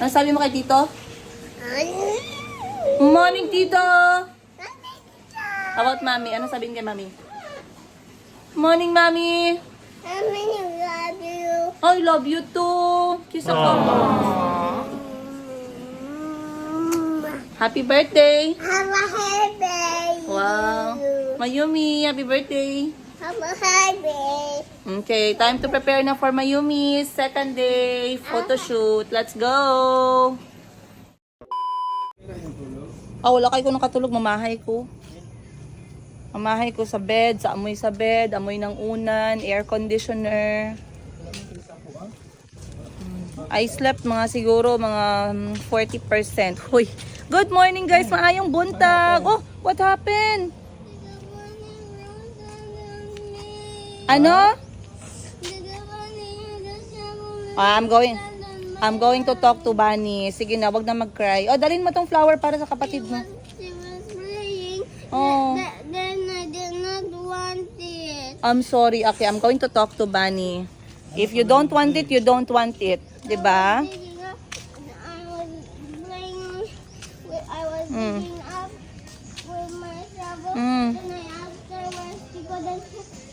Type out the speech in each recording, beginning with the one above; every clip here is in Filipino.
Ano sabi mo kay Tito? Morning, Tito! How about Mami? Ano sabihin kay Mami? Morning, Mami! I love you too! Kiss ako. Happy birthday! Wow! Mayumi, happy birthday! Okay, time to prepare na for Mayumi's second day photo shoot. Let's go! Wala kayo ko nakatulog. Mamahay ko. Mamahay ko sa bed, sa bed, amoy ng unan, air conditioner. I slept mga siguro mga 40%. Hoy, good morning guys, maayong buntag. Oh, what happened? Ano? I'm going to talk to Bunny. Sige na, wag na mag-cry. Oh, dalhin mo tong flower para sa kapatid mo. Oh. Then I did not want it. I'm sorry, okay. I'm going to talk to Bunny. If you don't want it, you don't want it. Diba? I was digging up with my shovel. Then I asked her where to go.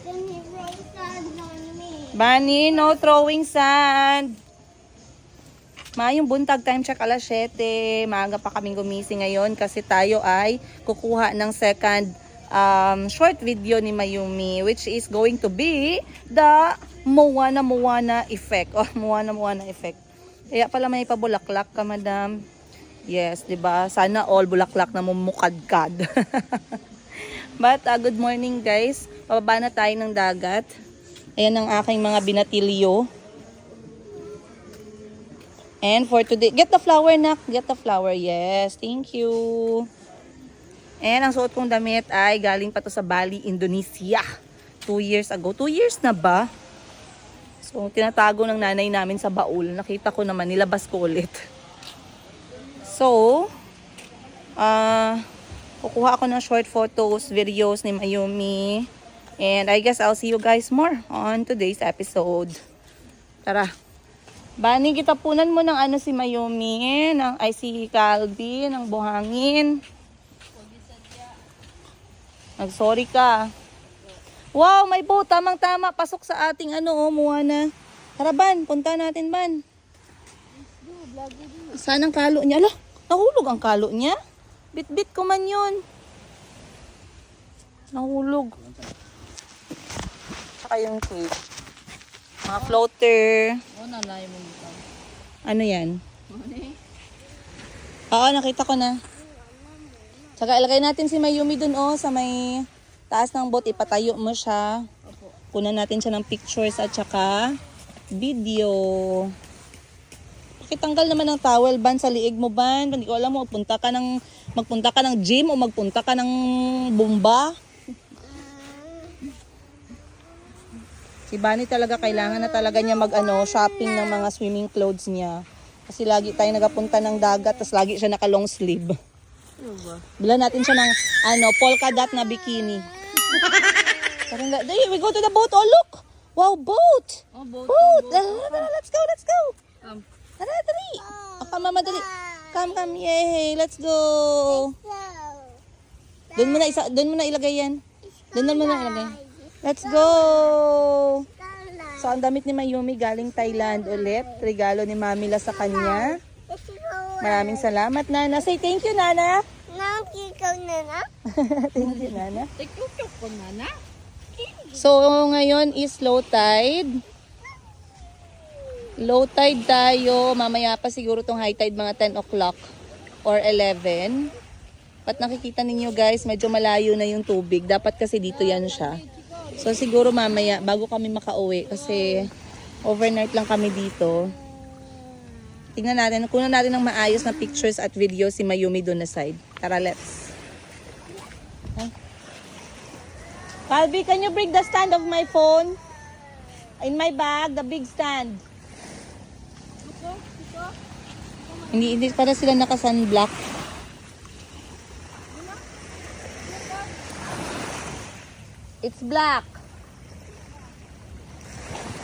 Then he threw sand on me. Bunny, no throwing sand. Maayong buntag, time check alas 7. Maaga pa kaming gumising ngayon kasi tayo ay kukuha ng second short video ni Mayumi, which is going to be the Moana effect. Oh, Moana effect. Kaya pala may pabulaklak ka, madam. Yes, 'di ba? Sana all bulaklak na mumukadkad. But good morning, guys. Pababa na tayo ng dagat. Ayan ang aking mga binatilyo. And for today, get the flower, nak. Get the flower. Yes, thank you. And ang suot kong damit ay galing pa to sa Bali, Indonesia. 2 years ago. 2 years na ba? So, tinatago ng nanay namin sa baul. Nakita ko naman, nilabas ko ulit. So, kukuha ako ng short photos, videos ni Mayumi. And I guess I'll see you guys more on today's episode. Tara. Bani, kita punan mo ng ano si Mayumi, ay si Calvin, ng buhangin. Nag-sorry ka. Wow, may boat. Tamang-tama. Pasok sa ating Moana. Tara, Ban. Punta natin, Ban. Saan ang kalo niya? Ala, nahulog ang kalo niya. Bit-bit ko man yun. Nahulog. Saka yung cake. Mga floater. Ano yan? Oo, nakita ko na. Saka ilagay natin si Mayumi dun sa may taas ng boat. Ipatayo mo siya. Kunan natin siya ng pictures at saka video. Pakitanggal naman ng towel, Ban, sa liig mo, Ban. Hindi ko alam mo, magpunta ka ng gym o magpunta ka ng bomba. Si Bunny talaga kailangan na talaga niya shopping ng mga swimming clothes niya. Kasi lagi tayo nagapunta ng dagat, tapos lagi siya naka long sleeve. Bilan natin siya ng polka dot na bikini. We go to the boat. Oh, look! Wow, boat! Oh, boat. Let's go. Dali. Come, mama, dali. Come. Yay, let's go. Doon mo na ilagay yan. Let's go! So, ang damit ni Mayumi galing Thailand ulit. Regalo ni Mamila sa kanya. Maraming salamat, Nana. Say thank you, Nana. Thank you, Nana. Thank you, Nana. Thank you, Nana. So, ngayon is low tide. Low tide tayo. Mamaya pa siguro tong high tide mga 10 o'clock or 11. Pat nakikita ninyo guys, medyo malayo na yung tubig. Dapat kasi dito yan siya. So siguro mamaya bago kami makauwi kasi overnight lang kami dito. Tingnan natin, kunan natin ng maayos na pictures at videos si Mayumi doon na side. Tara, let's. Okay. Calvi, can you bring the stand of my phone? In my bag, the big stand. Hindi para sila naka-sunblock. It's black.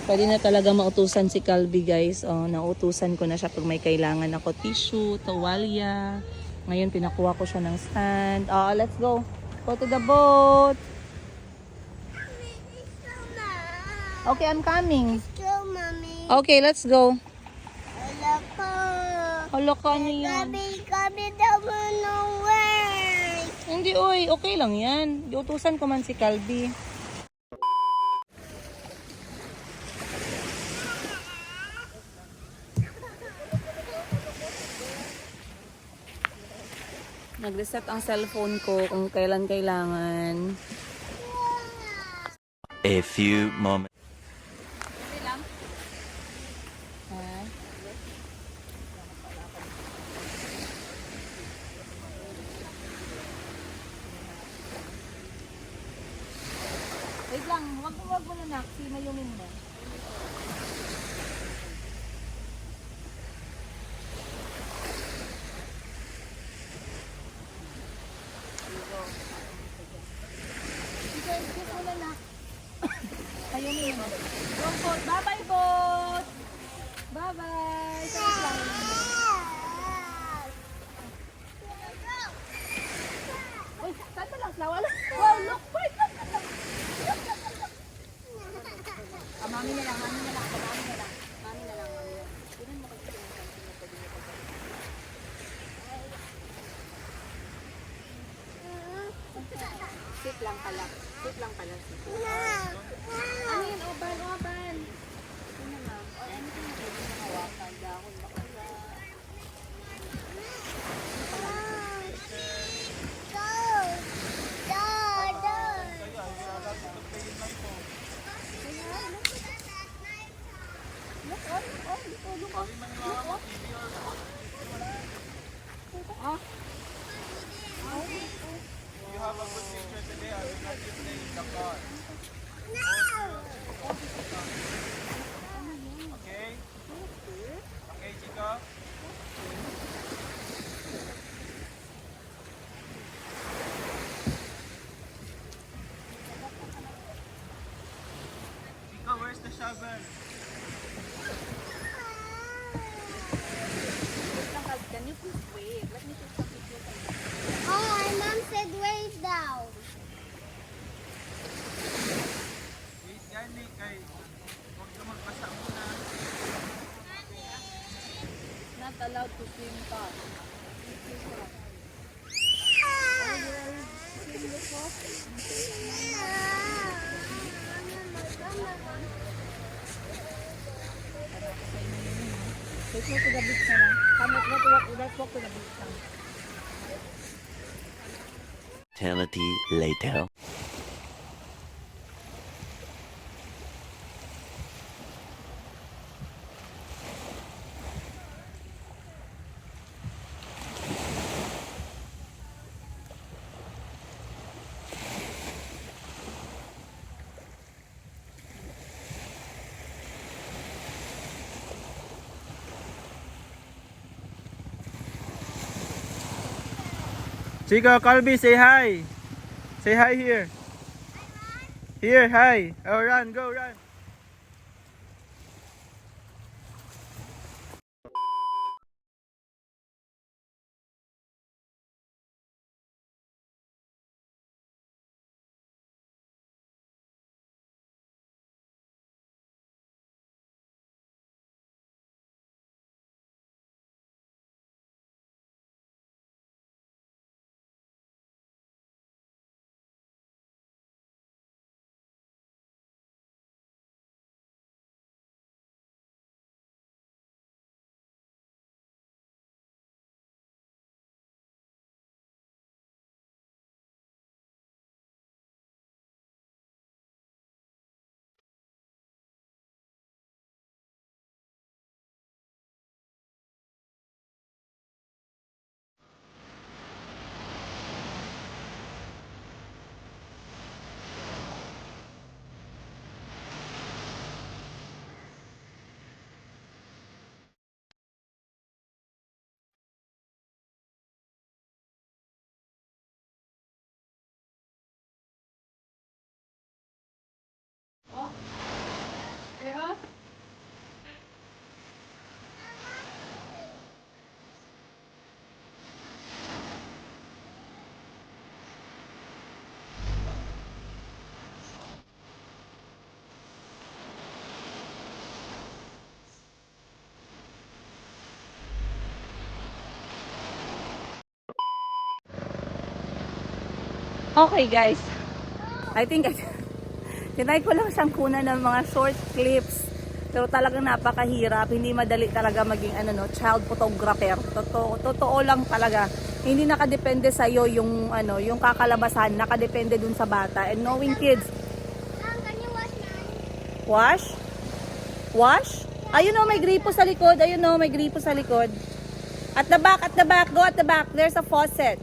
Pwede na talaga mautusan si Calvi, guys. Oh, nautusan ko na siya pag may kailangan ako. Tissue, towalya. Ngayon, pinakuha ko siya ng stand. Oh, let's go. Go to the boat. Okay, I'm coming. Let's go, mommy. Okay, let's go. Hello po. Hala ka niyan. Kami daw work. Hindi, oy. Okay lang yan. Iutusan ko man si Calvi. Nag-reset ang cellphone ko kung kailan kailangan. A few moments. Wait lang, wag mo na naksi, mayumin mo. Mayumin mo. Go boat, bye-bye boat! Bye-bye! Salit lang. Uy, saan ba lang slawa? Wow, look! Wait! Mami na lang, mami na lang, mami na lang. Mami na lang, mami na lang. Tignan mo kasi yung something na pwede mo pagkakas. Sit lang pala. Sit lang pala. Ano yun? Oban, oban. Ano na? Or anything na pwede mo hawakan. Dahon, bakala. Where's the shovel? Can you please wait? Let me take some pictures. Oh, my mom said wave down. Wait, gani kay huwag ka magbasa muna. Not allowed to swim pa. Let's go to the beach na lang. Come, let's walk to the beach na. Eternity later. Chico, Calvi, say hi. Say hi here. Here, hi. Oh, run, go, run. Okay guys, I think tinay ko lang siyang kunan ng mga short clips. Pero talagang napakahirap, hindi madali talaga maging child photographer. Totoo lang talaga. Hindi nakadepende sa iyo yung yung kakalabasan, nakadepende dun sa bata. And knowing kids, Mom, can you wash mine? wash? Wash? Ayun may gripo sa likod. Ayun may gripo sa likod. At the back, go at the back. There's a faucet.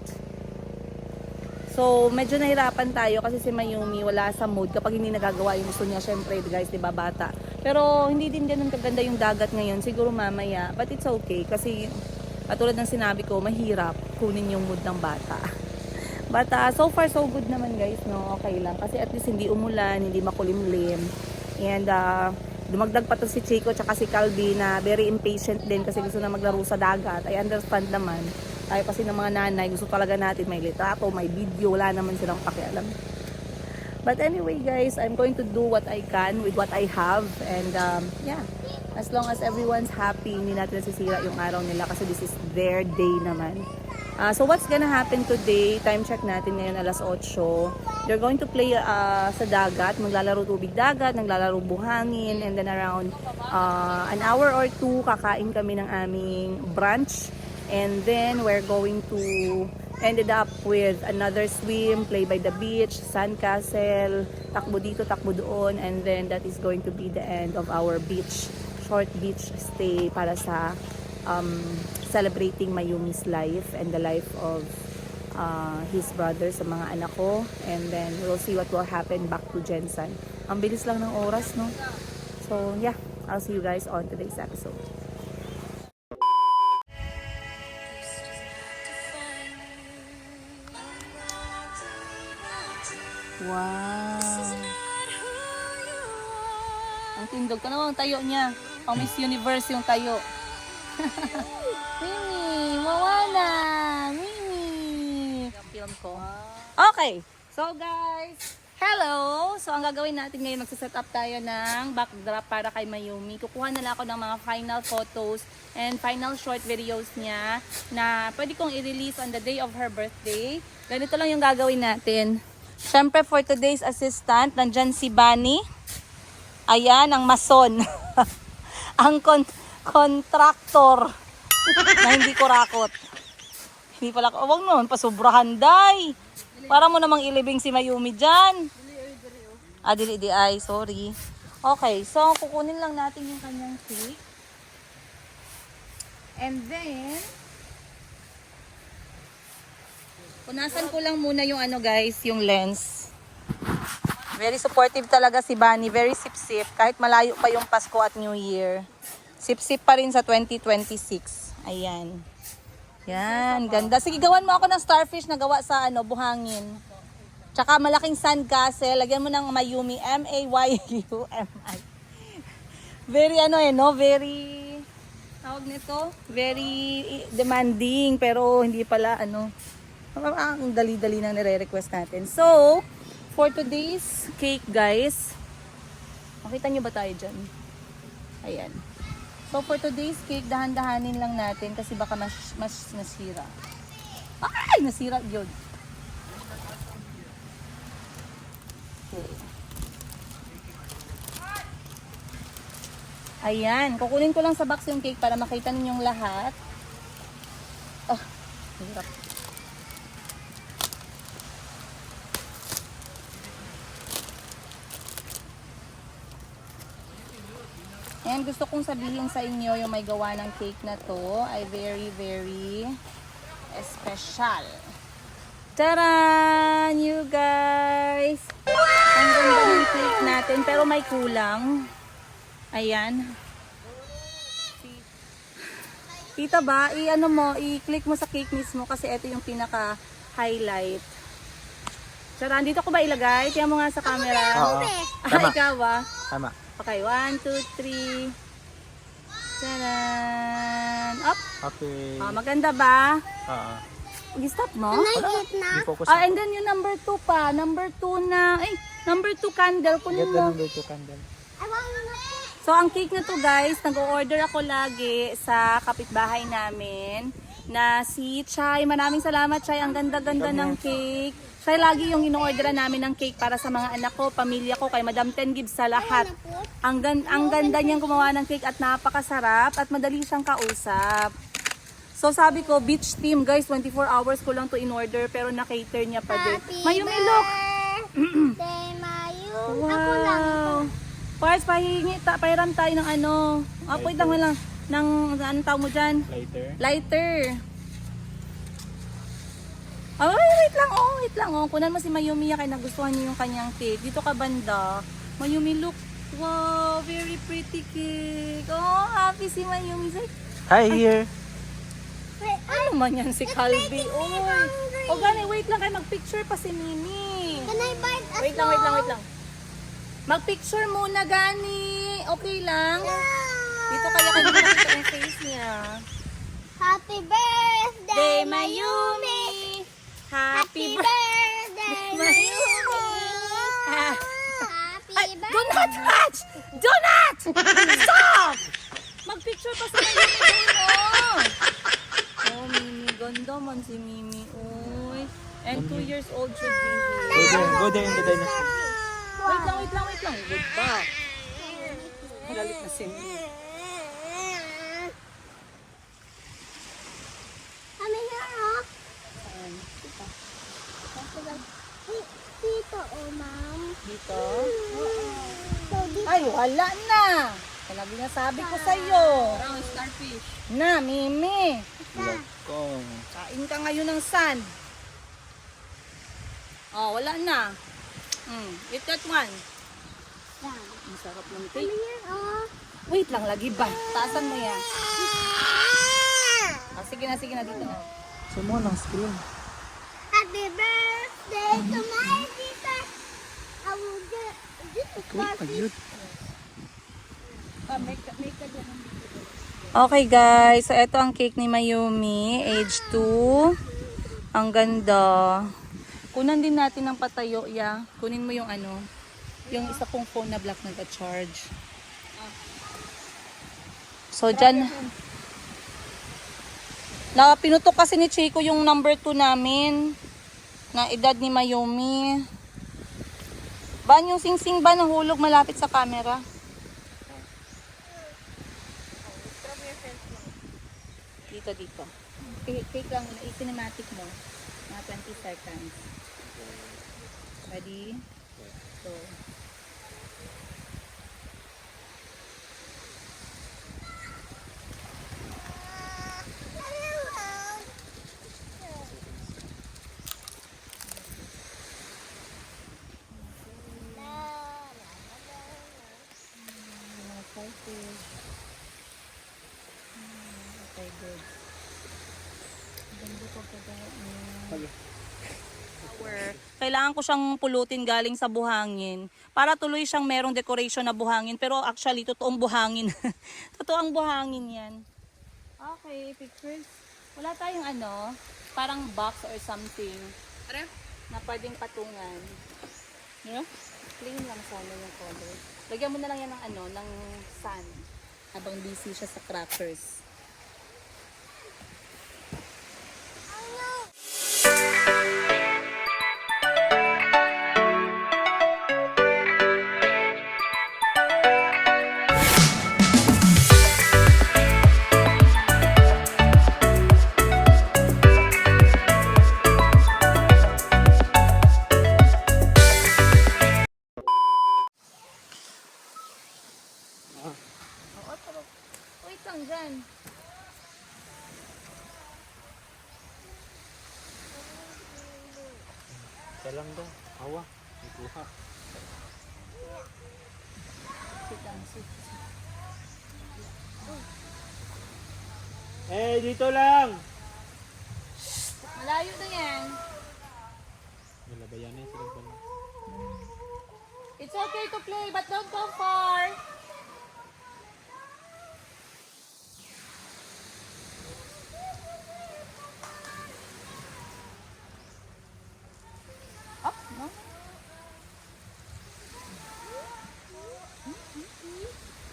So, medyo nahirapan tayo kasi si Mayumi wala sa mood kapag hindi nagagawa yung gusto niya. Syempre, guys, di ba, bata. Pero, hindi din ganun kaganda yung dagat ngayon. Siguro mamaya. But it's okay kasi, katulad ng sinabi ko, mahirap kunin yung mood ng bata. But, so far, so good naman, guys, no? Okay lang. Kasi at least hindi umulan, hindi makulimlim. And, dumagdag pa to si Chico tsaka si Calvi na very impatient din kasi gusto na maglaro sa dagat. I understand naman. Tayo kasi ng mga nanay, gusto talaga natin may litrato, may video, wala naman silang pakialam. But anyway guys, I'm going to do what I can with what I have. And yeah, as long as everyone's happy, hindi natin nasisira yung araw nila kasi this is their day naman. So what's gonna happen today, time check natin ngayon alas 8. They're going to play sa dagat, maglalaro tubig dagat, naglalaro buhangin, and then around an hour or 2, kakain kami ng aming brunch. And then we're going to ended up with another swim, play by the beach, sandcastle, takbo dito, takbo doon, and then that is going to be the end of our short beach stay para sa celebrating Mayumi's life and the life of his brother sa mga anak ko. And then we'll see what will happen back to Jensen. Ang bilis lang ng oras, no? So yeah, I'll see you guys on today's episode. Wow! Ang tindog ka naman ang tayo niya. Pang Miss Universe yung tayo. Mimi! Mawana! Mimi! Film ko. Okay! So guys, hello! So ang gagawin natin ngayon, magsaset up tayo ng backdrop para kay Mayumi. Kukuha na lang ako ng mga final photos and final short videos niya na pwede kong i-release on the day of her birthday. Ganito lang yung gagawin natin. Siyempre, for today's assistant, nandyan si Bunny. Ayan, ang mason. Ang contractor na hindi ko rakot. Hindi pala, wag noon, pasubrahan, day. Para mo namang ilibing si Mayumi dyan. Dili ay, sorry. Okay, so kukunin lang natin yung kanyang cake. And then, punasan ko lang muna yung guys, yung lens. Very supportive talaga si Bunny, very sip-sip. Kahit malayo pa yung Pasko at New Year. Sip-sip pa rin sa 2026. Ayan. Yan, ganda. Sige, gawan mo ako ng starfish na gawa sa buhangin. Tsaka malaking sandcastle. Lagyan mo ng Mayumi, M-A-Y-U-M-I. Very very, tawag nito, very demanding. Pero hindi pala ang dali-dali na nire-request natin. So, for today's cake, guys, makita nyo ba tayo dyan? Ayan. So, for today's cake, dahan-dahanin lang natin kasi baka mas nasira. Ay! Nasira yun. Okay. Ayan. Kukunin ko lang sa box yung cake para makita ninyong lahat. Hirap. And gusto kong sabihin sa inyo yung may gawa ng cake na to ay very, very special. Taran! You guys! Ang ganda ng cake natin pero may kulang. Ayan. Kita ba? I-click mo sa cake mismo kasi ito yung pinaka-highlight. Taran, dito ko ba ilagay? Tiyan mo nga sa camera. Tama. Ikaw ba? Tama. Okay, 1, 2, 3. Taran! Up! Okay. Maganda ba? Stop mo? Can I eat now? Di focus. And then yung number 2 pa. Number 2 na, number 2 candle. Get Kunin the mo. number 2 candle. I want to. So, ang cake na to guys, nag-order ako lagi sa kapitbahay namin na si Chay. Maraming salamat, Chay. Ang ganda-ganda ng cake. Chay, lagi yung ino-orderan namin ng cake para sa mga anak ko, pamilya ko, kay Madam Ten Gibbs sa lahat. Ang ganda niyang gumawa ng cake at napakasarap at madali siyang kausap. So sabi ko, beach team guys, 24 hours ko lang to in-order pero na-cater niya pa din. Mayumi, look! birthday, Mayumi. Ako lang. Wow! Parts, pahiram tayo ng ano. Wait lang. Ng, anong tawag mo dyan? Lighter. Oh, wait lang. Kunan mo si Mayumi kaya nagustuhan niyo yung kanyang cake. Dito ka banda. Mayumi, look. Wow, very pretty cake. Oh, happy si Mayumi. Hi here. Ano man yan si Calvi? Oy. O gani, wait lang kayo. Mag-picture pa si Mimi. Can I bite a Wait lang. Mag-picture muna, gani. Okay lang? Dito kaya kayo makita yung face niya. Happy birthday, Day Mayumi. Happy Happy birthday, Mayumi. Ah. Happy Ay, do birthday. not touch! Do not! Stop! Mag-picture pa sa Mayumi mo. Oh, Mimi. Ganda man si Mimi. Uy. And 2 years old should be here. Go there in the dinosaur. Wait lang. Good ba? Galit na si Mimi. Kami here, oh. Dito, oh, ma'am. Dito? So, dito. Ay, wala na. Talagang nasabi ko sa'yo. Starfish. Na, Mimi. Lakong. Kain ka ngayon ng sand. Oh, wala na. Eat that one. Yan. Ang sarap ng Kami cake. here, oh. Wait lang, lagi ba? Taasan mo yan. Sige na, dito na. Sumo ng screen. Happy birthday to my sister. I will get this is Starfish. Okay guys, so ito ang cake ni Mayumi, age 2. Ang ganda. Kunan din natin ng patayo, ya. Kunin mo yung ano, yung isa kong phone na black nagka-charge. So dyan, pinutok kasi ni Chico yung number 2 namin, na edad ni Mayumi. Ban yung sing-sing ba nahulog malapit sa camera? Dito. Take lang muna. I-cinematic mo. Mga 20 seconds. Ready? Go. Okay, good. Kailangan ko siyang pulutin galing sa buhangin para tuloy siyang merong decoration na buhangin, pero actually totoong buhangin. Totoong buhangin yan. Okay, pictures. Wala tayong ano, parang box or something na pwedeng patungan. Yeah? Plain lang sana yung color. Lagyan mo na lang yan ng ano, ng sun habang busy siya sa crackers. Wait lang dyan. Isa lang daw. Hawa. Ikuha. Sit down, sit. Dito lang. Malayo na yan. Wala ba yan sila pala? It's okay to play, but don't go far. Up, no?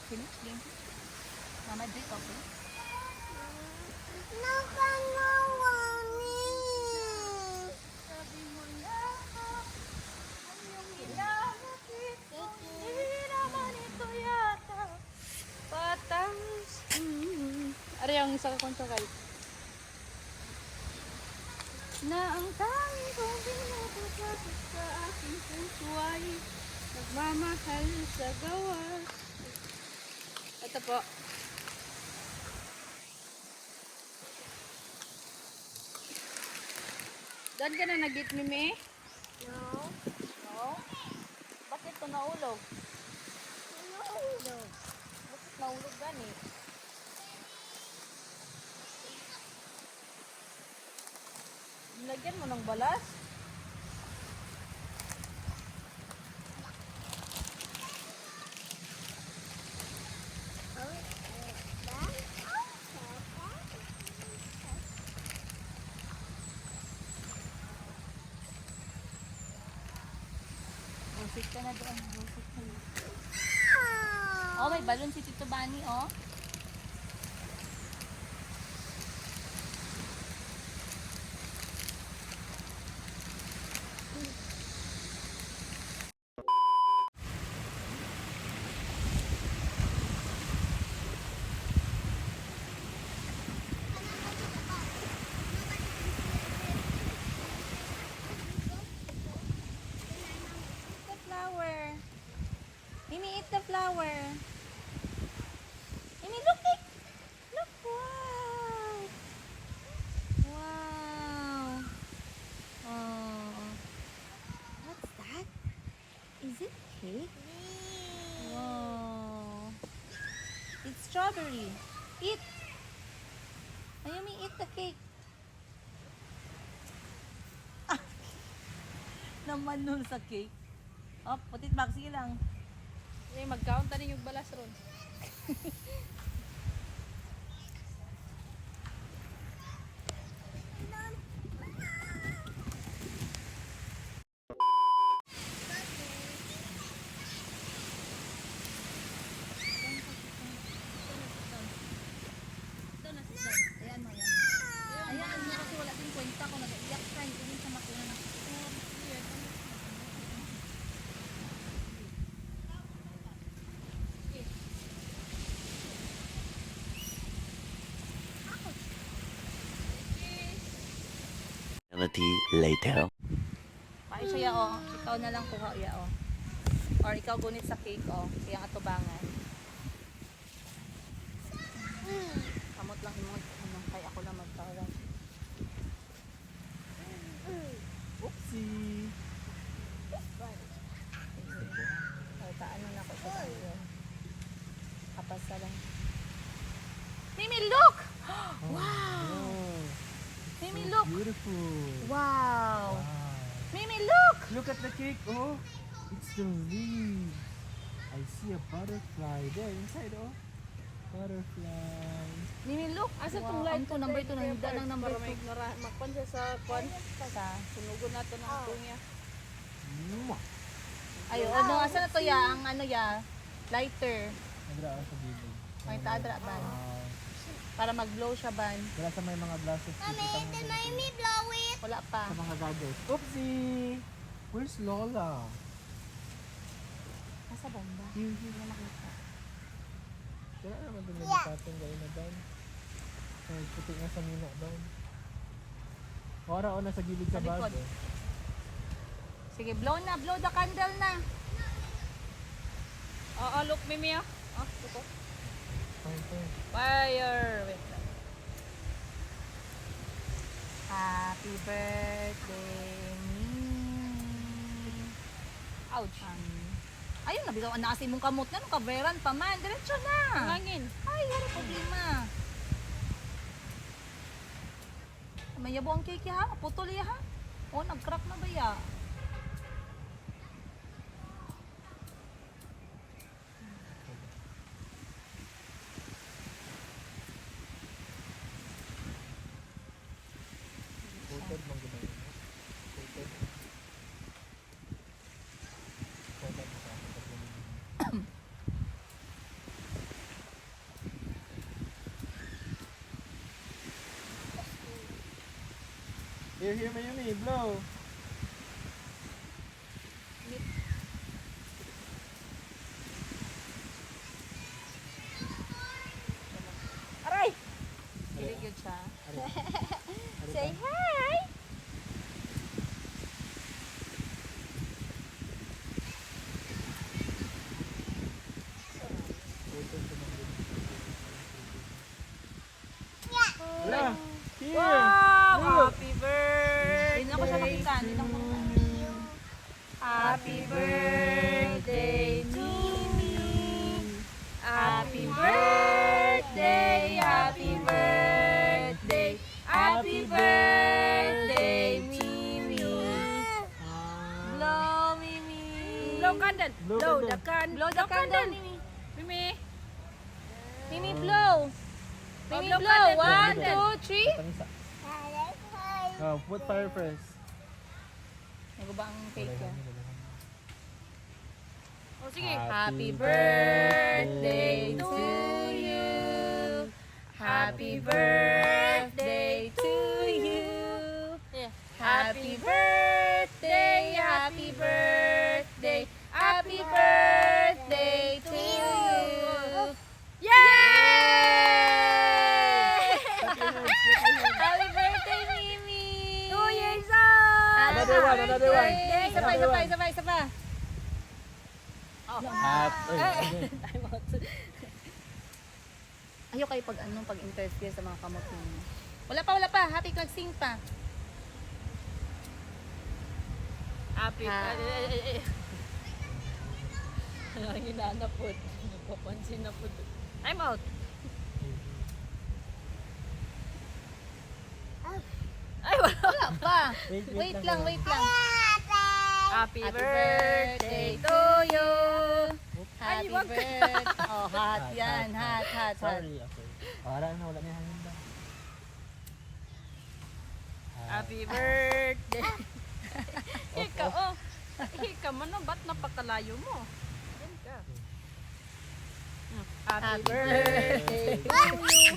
Finish game. Mama, drink, okay? No, no. sa kakonsakay. Na ang tanging kong pinapasakit sa aking puso ay Nagmamahal sa gawas. Ito po. Doon ka na nag-eat, Mimi? no. No. Bakit ito naulog? No. Bakit naulog gani? Nilagyan mo ng balas? Busit ka na doon. Busit ka na. Oh, may balon si Tito Bani, oh. The flower. Mimi, eat the flower. Mimi, look it. Look, wow. Wow. Oh. What's that? Is it cake? Wow. It's strawberry. Eat. Ayumi, eat the cake. Ah. Naman nun sa cake. Oh, putit bag. Sige lang. Eh, mag-count na rin yung balas ron. Ayan mo yan. Ayan mo kasi wala din kwenta kung nag-iyak ka. Hindi din sa makuha ng Eternity later. Paay siya, oh. Ikaw na lang kuha, ya, oh. Or ikaw gunit sa cake, oh. Kaya atubangan. Kamot lang yung mga, ano, kaya ako lang magtawag. Oopsie. Ay, taano na ako sa tayo. Kapasa lang. Mimi, look! Wow! Mimi, look! Beautiful. Wow! Wow. Mimi, look! Look at the cake. Oh, it's the leaf. I see a butterfly there inside. Oh, butterfly. Mimi, look! Asa Wow, tong light? ang to, number 2, nangida ng number Para may 2. makpan siya sa kwan. Sa, Sunugon nato ng tunya. Mwah. ayo, ano, asa na to ya? Ang ano ya? Lighter. Nadra ako sa bibig. May taadra ban. Wow. Para mag-blow siya ban. Wala sa may mga glasses. Mommy, did Mommy blow it? Wala pa. Sa mga goggles. Oopsie! Where's Lola? Nasa banda. Hindi na makita. Wala naman din nagkatong gawin na down. Ay, puti nga sa mina down. Ora o nasa gilid sa Sa likod. bag. Sige, blow na. Blow the candle na. Oo, look, Mimi, ah. Ah, ito. Fine, fine. Fire! Wait lang. Happy birthday, me. Ouch. Ayun, nabigaw ang nasi mong kamot na. Nung kaveran pa man. Diretso na. Langin. Ay, hari problema. May yabo ang cake ha. Putol ya ha. O, nag-crack na ba ya? Coated mong ginawa. Coated. Coated mo sa akin. Here, Mayumi, blow. Aray! ka. Ari Say pa. hi! Wala. Here. Wow! Look. Happy birthday! Hindi na ko siya makita. Hindi na ko makita. Happy birthday, Mimi! Happy birthday! Happy birthday! Happy birthday, Mimi! Blow, Mimi. Blow candle! Blow Blow candle. the candle! Blow the candle, Mimi. Mimi! Mimi, blow. Mimi, blow blow. candle. 1, 2, 3. Tangisa. Put fire first. Ano ba ang cake yan? O sige! Happy birthday to you. Happy birthday to you. Yeah. Happy birthday, happy birthday, happy birthday to you. Yay! Happy birthday, Mimi. 2 years old! Another one, another one. Birthday. Isa pa, isa pa, isa pa, isa pa. Ayaw kayo pag pag interfere sa mga kamot ninyo. Wala pa. Happy mag-sing pa. Happy Ha- Ang hinana po. Nagpapansin na po. I'm out. Ay, wala. Wala pa. Wait Wait lang, lang, wait lang. Happy Happy birthday to you. Happy wag ka. birthday. Oh, hot yan. Hot, hot, hot. Sorry, okay. Wala na, wala na yung hangin ba? Happy birthday. Hika, oh. Hika man, no? Ba't napakalayo mo? Yan ka. Happy Happy birthday. birthday.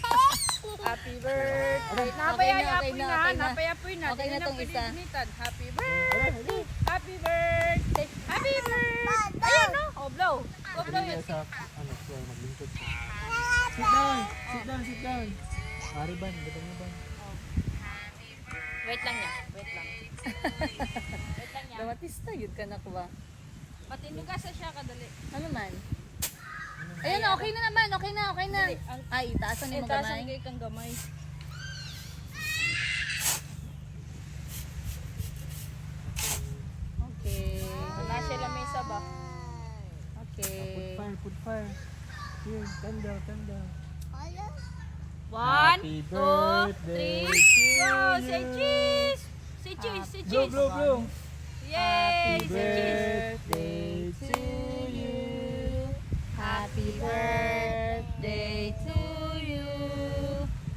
Happy birthday. Okay Napayapoy na, na. okay na. Napayapoy na. Okay na Dili tong pwede isa. gunitan. Happy birthday. Happy birthday. Happy birthday. Ayun, no? Oh, blow. Oh, blow Pwede it. sa, floor, maglingkod siya. Sit down, sit down, sit down. Mari ban, gatang mo ban. Wait lang niya. Wait lang. Wait lang niya. Dramatista yun ka na kuha. Patinugas na siya kadali. Ano man? Ayan na, okay na naman. Okay na, okay na. Ay, itaasan mo Taas gamay. ang kay kang gamay. Okay. Nasa lamesa ba? Okay. Put fire. Here, candle, candle. 1, Happy 2, birthday 3, to go! you. Say cheese! Say cheese! Say Blow, cheese! blow, blow. Yay! Happy Say cheese! birthday to you. Happy birthday to you.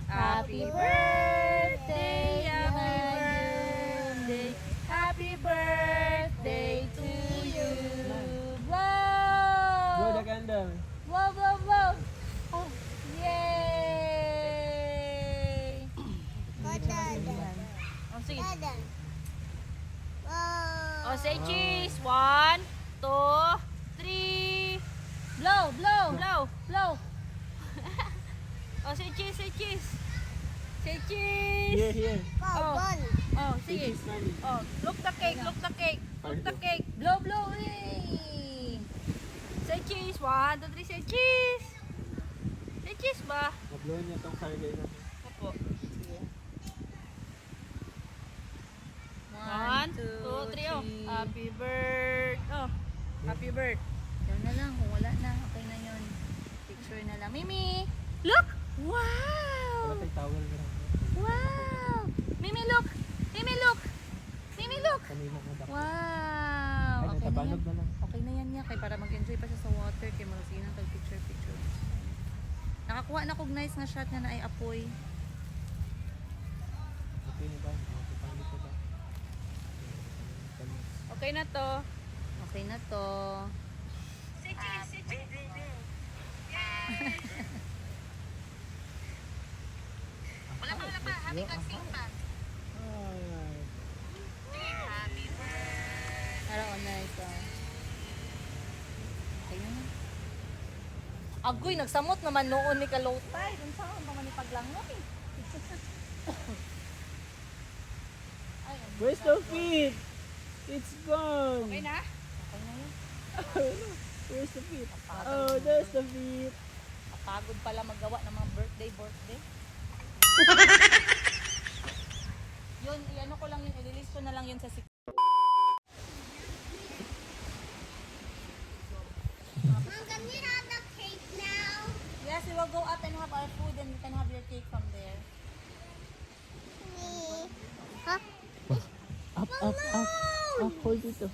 Happy birthday, Happy birthday! Happy birthday to you. Blow the Wow! candle. Wow, wow, wow! Oh, yay! Oh, sige. Oh, say cheese! 1, 2, 3. Blow, blow, Blow! blow. Oh, say cheese! Say cheese! Say Here, cheese! here. Oh, oh, Say sige. cheese, Mali. Oh, look the cake! Look the cake! Look the cake! Blow, blow, yay! Say cheese! 1, 2, 3, say cheese! Say cheese ba? Mablow niya itong sargay natin. Opo. 1, 2, 3, oh. Happy birthday. Oh, happy birthday. Yan na lang, kung wala na, okay na yun. Picture na lang. Mimi! Look! Wow! Wala tayo towel na lang. Wow! Mimi, look! Mimi, look! Mimi, look! Kanina na dapat. Wow! Ay, Okay na yan. natabalog na lang. Okay na yan niya. Kaya para mag-enjoy pa siya sa water. Kaya mag-sige ng picture-picture. Nakakuha na kog nice nga shot nga na ay apoy. Okay na ba? Pagpanglit ko ba? Okay na to. Okay na to. Wala pa. Happy mag-sing pa. Para on na ito. Okay na yan. Agoy, nagsamot naman noon ni Kalotay. Doon saan naman ni paglangoy. Where's the feet? It's gone. Okay na? Where's the feet? Oh, there's the feet. Pagod pala magawa ng mga birthday. Yun, ano ko lang yun, i-release ko na lang yun sa Mom, can we have the cake now? Yes, we will go up and have our food and you can have your cake from there. Me. Huh? Up. Hold it.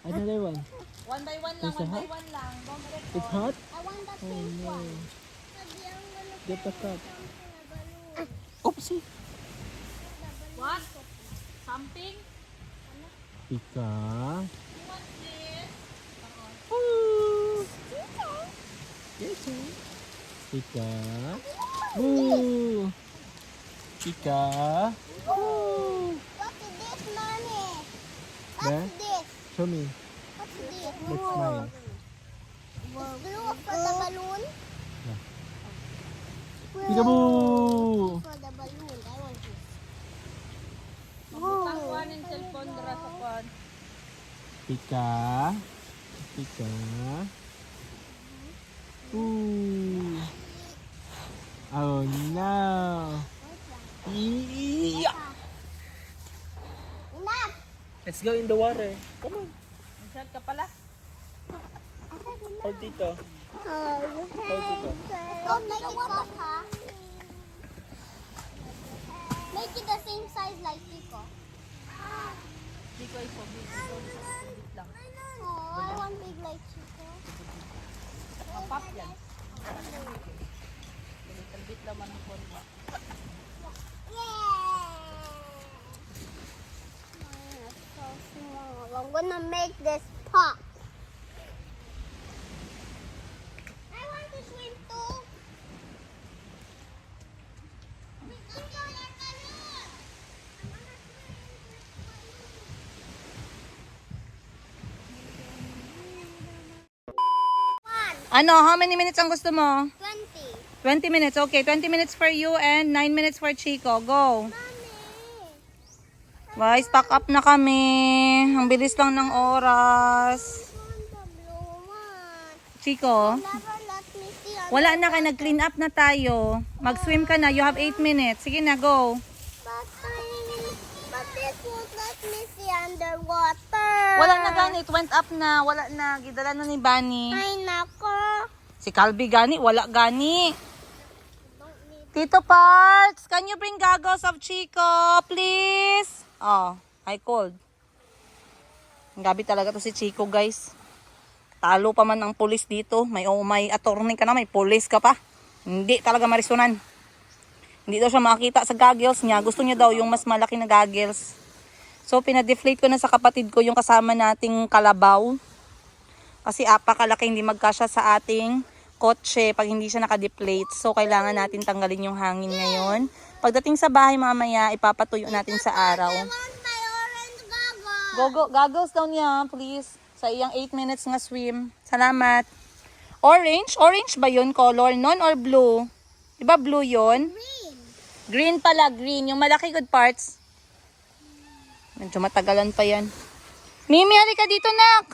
Another one. One by one lang, Is it hot? Don't get It's hot? I want the Oh pink no. one. Daddy, I'm gonna Get the cup. put a balloon. Oopsie. What? Something? Pika. What's this? Ooh. Yes. Pika. Ooh. Pika. Ooh. What's this, mommy? There? What's this? Show me. What's this? Let's smile. It's blue for the balloon. Yeah. Blue Peekaboo. for the balloon. I want this. Mabutang kuhan yung cellphone dara sa kuhan. Pika. Pika. Ooh. Oh no. Yeah. Enough. Let's go in the water. Come on. Masyad ka pala. Hold dito. Hold dito. Don't make it pop, huh? Make it the same size like Chico. Hindi ko ito. Bit lang. Oh, I want big like Chico. Mapap yan. Little bit naman ang phone mo. So small. I'm gonna make this pop. I want to swim too. Ano, how many minutes ang gusto mo? 20. 20 minutes, okay. 20 minutes for you and 9 minutes for Chico. Go. Mommy. Guys, pack up na kami. Ang bilis lang ng oras. I want the blue one. Chico, Never let me see. wala na ka. Nag-clean up na tayo. Mag-swim ka na. You have 8 minutes. Sige na, go. But this won't let me see underwater. Wala na gani. It went up na. Wala na. Gidala na ni Bunny. Ay, nako. Si Calvi gani. Wala gani. Tito Parks, can you bring goggles of Chico, please? Oh, I called. Gabi talaga to si Chico, guys. Talo pa man ang pulis dito. May attorney ka na, may pulis ka pa. Hindi talaga marisunan. Hindi daw siya makakita sa goggles niya. Gusto niya daw yung mas malaki na goggles. So, pinadeflate ko na sa kapatid ko yung kasama nating kalabaw. Kasi apakalaki, hindi magkasya sa ating kotse pag hindi siya nakadeflate. So, kailangan natin tanggalin yung hangin ngayon. Pagdating sa bahay mamaya, ipapatuyo natin sa araw. I want my orange goggles. Go, goggles down niya, please. Sa iyang 8 minutes nga swim. Salamat. Orange? Orange ba yun color? Non or blue? Diba blue yun? Green. Green pala, green. Yung malaki good parts. Medyo matagalan pa yan. Mimi, halika dito, nak.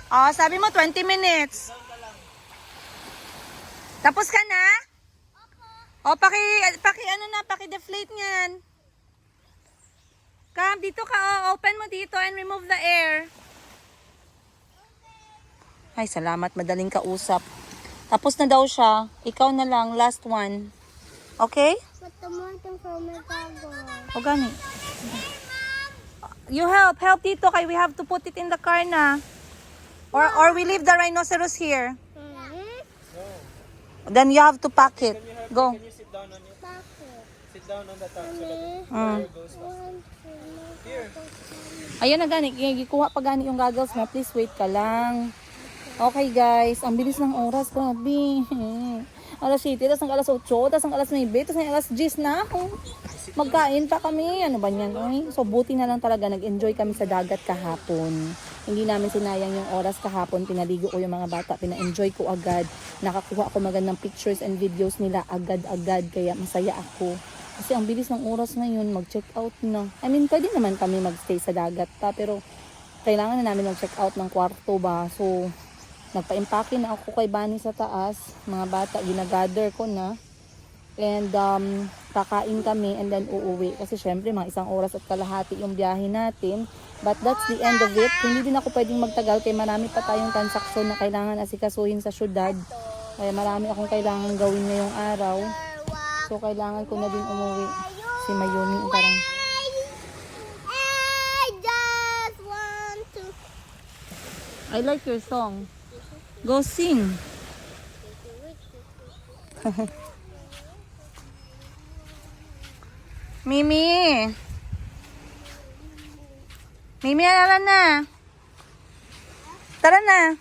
Oh, sabi mo 20 minutes. Tapos ka na? O, paki-deflate niyan. Come, dito ka, open mo dito and remove the air. Ay, salamat, madaling kausap. Tapos na daw siya. Ikaw na lang, last one. Okay? But the more thing for my goggles. O, gani. You help dito kay we have to put it in the car na. Or we leave the rhinoceros here. Then you have to pack it. Go. Can you sit down on it? Bucket. Sit down on the top so that Mm. it goes fast. Here. Ayan na gani, gikuha pa gani yung goggles mo. Please wait ka lang. Okay guys, ang bilis ng oras, grabe. Alas 7, tas ang alas 8, tas ang alas 9, tas ang alas 10 na ako. Magkain pa kami. Ano ba yan? Oy? So, buti na lang talaga. Nag-enjoy kami sa dagat kahapon. Hindi namin sinayang yung oras kahapon. Pinaligo ko yung mga bata. Pina-enjoy ko agad. Nakakuha ko magandang pictures and videos nila agad-agad. Kaya masaya ako. Kasi ang bilis ng oras ngayon. Mag-check out na. I mean, pwede naman kami mag-stay sa dagat pa. Pero, kailangan na namin mag-check out ng kwarto ba. So, nagpa-impake na ako kay Bani sa taas. Mga bata, ginagather ko na. And kakain kami and then uuwi. Kasi syempre mga 1 oras at kalahati yung biyahe natin. But that's the end of it. Hindi din ako pwedeng magtagal kaya marami pa tayong transaksyon na kailangan asikasuhin sa syudad. Kaya marami akong kailangan gawin ngayong araw. So kailangan ko na din umuwi. Si Mayumi parang I just want to. I like your song. Go sing. Mimi. Mimi, tara na. Tara na.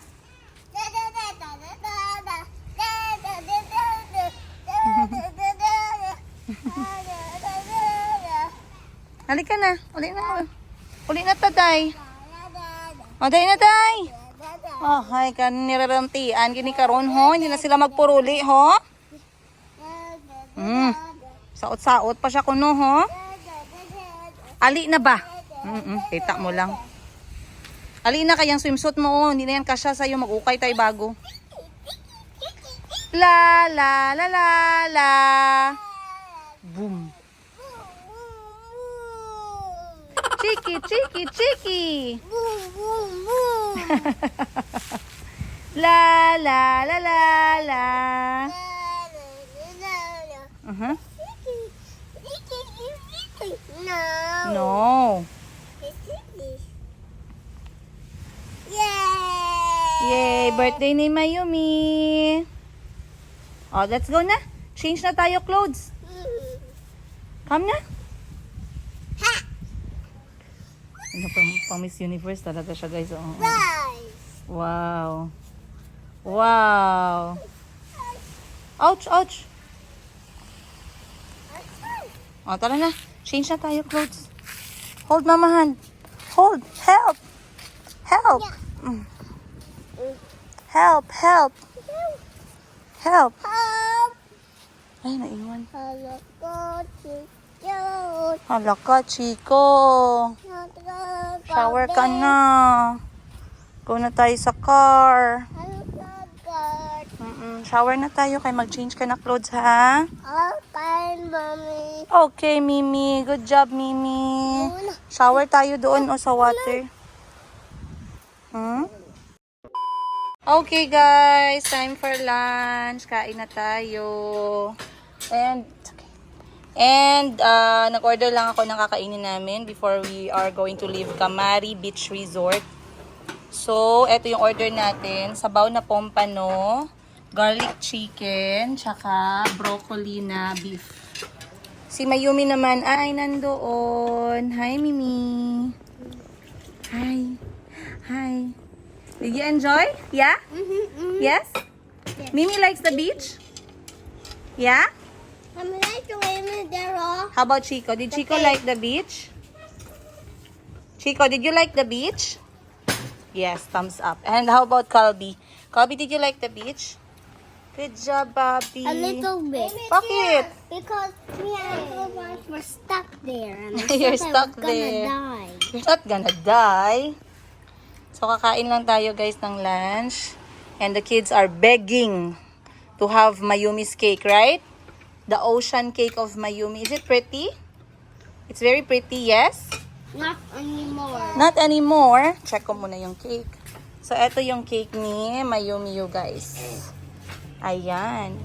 Halika na. Uli na. Uli na, tatay. O, day na, tay. Oh, hay ka nirarantian. Gini karon ho. Hindi na sila magpuruli, ho. Saot-saot pa siya kuno, ho. Ali na ba? Kita mo lang. Ali na kayang swimsuit mo, oh. Hindi na yan kasya sa'yo. Mag-ukay tayo bago. La, la, la, la, la. Boom. Chiki, chiki, chiki. La, la, la, la, la. Uh-huh. No. No. Yay! Yay! Birthday ni Mayumi. Oh, let's go na. Change na tayo clothes. Come na. Ano pang Miss Universe talaga siya, guys. Oh. Guys. Wow. Wow. Ouch, ouch. Oh, tara na. Change na tayo clothes. Hold, mama hand. Hold. Help. Help. Help, help. Help. Help! Ay, naiwan. Hello, Chico. Hala ka, Chico. Shower ka na. Go na tayo sa car. Shower na tayo kay mag-change ka na clothes, ha? Okay, mommy. Okay, Mimi. Good job, Mimi. Shower tayo doon o sa water. Okay, guys. Time for lunch. Kain na tayo. And nag-order lang ako ng kakainin namin before we are going to leave Kamari Beach Resort. So, eto yung order natin. Sabaw na pompano, garlic chicken, tsaka broccoli na beef. Si Mayumi naman ay nandoon. Hi, Mimi. Hi. Hi. Did you enjoy? Yeah? Yes? Mimi likes the beach? Yeah? I'm like to wait there. How about Chico? Did Chico like the beach? Chico, did you like the beach? Yes, thumbs up. And how about Colby? Colby, did you like the beach? Good job, Bobby. A little bit. Bakit? Because me and Clover were stuck there. And I You're thought I stuck was gonna there. die. You're not gonna die. So, kakain lang tayo, guys, ng lunch. And the kids are begging to have Mayumi's cake, right? The ocean cake of Mayumi. Is it pretty? It's very pretty, yes? Not anymore. Not anymore. Check ko muna yung cake. So, eto yung cake ni Mayumi, you guys. Ayan.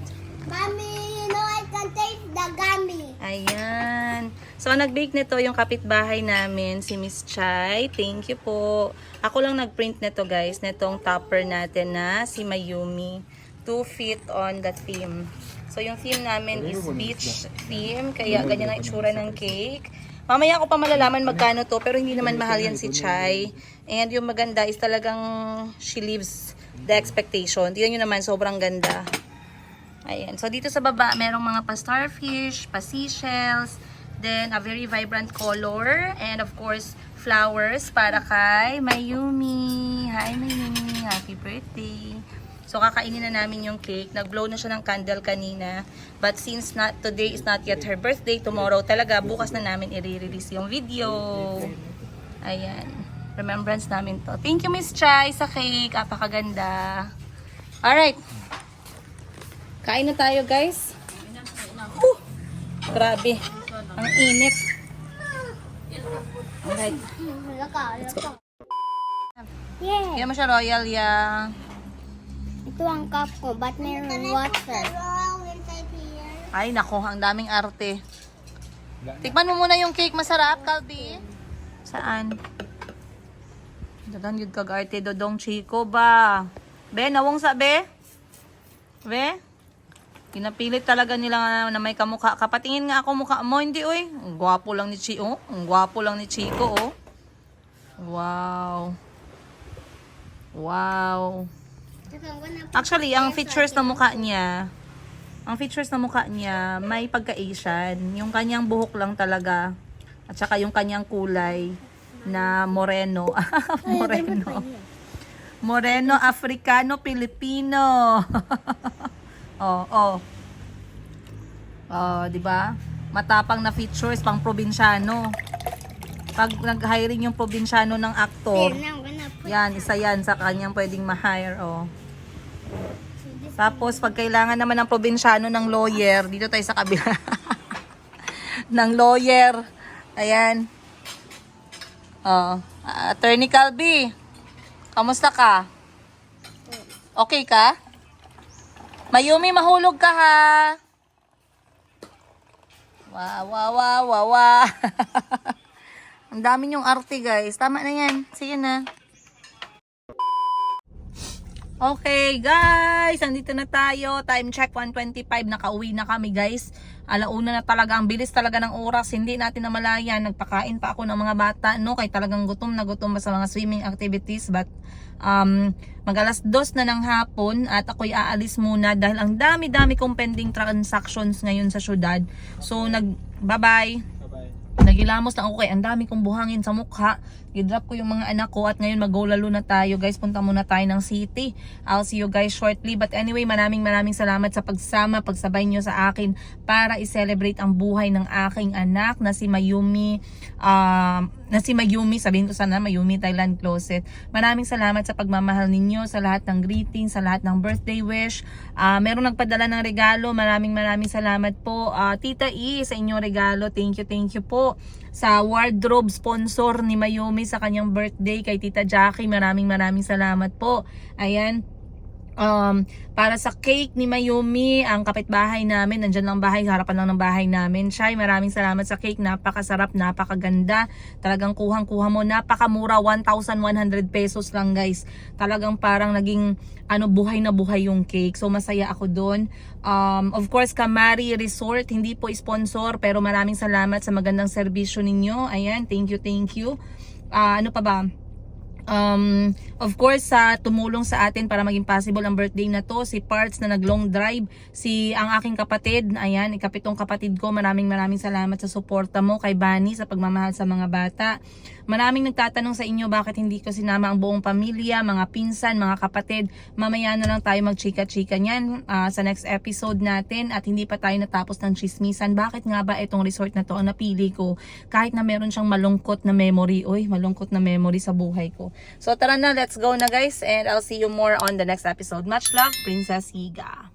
Mommy, you know I can taste the gummy. Ayan. So, nag-bake nito yung kapitbahay namin, si Miss Chai. Thank you po. Ako lang nag-print nito, guys. Netong topper natin na si Mayumi. To fit on the theme. So, yung theme namin is beach theme. Kaya, ganyan ang itsura ng cake. Mamaya ko pa malalaman magkano to. Pero hindi naman mahal yan si Chai. And yung maganda is talagang she lives the expectation. Tignan nyo naman, sobrang ganda. Ayan. So, dito sa baba, merong mga pa-starfish, pa-seashells, Then, a very vibrant color. And of course, flowers para kay Mayumi. Hi Mayumi, happy birthday. So, kakainin na namin yung cake. Nag-blow na siya ng candle kanina. But since today is not yet her birthday, tomorrow talaga, bukas na namin i-release yung video. Ayan. Remembrance namin to. Thank you, Miss Chai, sa cake. Apakaganda. Alright. Kain na tayo, guys. Grabe. Ang init. Alright. Let's go. Yeah. Kaya mo siya royal, ya. Ito ang cup ko, but mayroon water. Ay, nako, ang daming arte. Tikman mo muna yung cake. Masarap, Calby. Saan? Dadan yun kag arte, Dodong Chico ba? Be, nawong sa be? Be? Pinapilit talaga nila na may kamukha. Kapatingin nga ako mukha mo. Hindi, oy. Ang gwapo lang ni Chico. Ang gwapo lang ni Chico, oh. Wow. Wow. Actually, ang features ng mukha niya, may pagka-Asian. Yung kanyang buhok lang talaga. At saka yung kanyang kulay na moreno. Moreno. Moreno, Africano, Pilipino. Oh, 'di ba? Matapang na features pang probinsyano. Pag nag-hiring yung probinsyano ng aktor, yan, isa yan sa kanyang pwedeng ma-hire, oh. Tapos, pag kailangan naman ng probinsyano ng lawyer, dito tayo sa kabila. ng lawyer. Ayan. Attorney Calby, kamusta ka? Okay ka? Mayumi, mahulog ka ha? Wow. Ang dami yung arte, guys. Tama na yan. Sige na. Okay, guys. Andito na tayo. Time check, 1:25. Nakauwi na kami, guys. Alauna na talaga. Ang bilis talaga ng oras. Hindi natin namalayan. Nagpakain pa ako ng mga bata, no? Kaya talagang gutom na gutom sa mga swimming activities. But, mag-alas 2 na ng hapon at ako'y aalis muna dahil ang dami-dami kong pending transactions ngayon sa syudad. So, bye-bye. Nagilamos lang ako kay ang dami kong buhangin sa mukha. I-drop ko yung mga anak ko at ngayon mag-go lalo na tayo, guys. Punta muna tayo ng city. I'll see you guys shortly. But anyway, maraming salamat sa pagsabay nyo sa akin para i-celebrate ang buhay ng aking anak na si Mayumi. Sabihin ko sana Mayumi Thailand Closet. Maraming salamat sa pagmamahal ninyo, sa lahat ng greetings, sa lahat ng birthday wish. Merong nagpadala ng regalo. Maraming salamat po. Tita E, sa inyong regalo. Thank you po. Sa wardrobe sponsor ni Mayumi sa kanyang birthday kay Tita Jackie, maraming salamat po. Ayan. Para sa cake ni Mayumi, ang kapitbahay namin, nandyan lang bahay, harapan lang ng bahay namin. Shai, maraming salamat sa cake, napakasarap, napakaganda. Talagang kuhang-kuha mo, napakamura, 1,100 pesos lang, guys. Talagang parang naging buhay na buhay yung cake. So masaya ako doon. Of course, Kamari Resort, hindi po sponsor, pero maraming salamat sa magandang serbisyo ninyo. Ayan, thank you. Ano pa ba? Of course, sa tumulong sa atin para maging possible ang birthday na to, si Parts na nag-long drive, ang aking kapatid, ayan, ikapitong kapatid ko, maraming salamat sa suporta mo kay Bani sa pagmamahal sa mga bata. Maraming nagtatanong sa inyo bakit hindi ko sinama ang buong pamilya, mga pinsan, mga kapatid. Mamaya na lang tayo magchika-chika niyan sa next episode natin at hindi pa tayo natapos ng chismisan. Bakit nga ba itong resort na to ang napili ko kahit na meron siyang malungkot na memory sa buhay ko. So tara na, let's go na guys, and I'll see you more on the next episode. Much love, Princess Higa.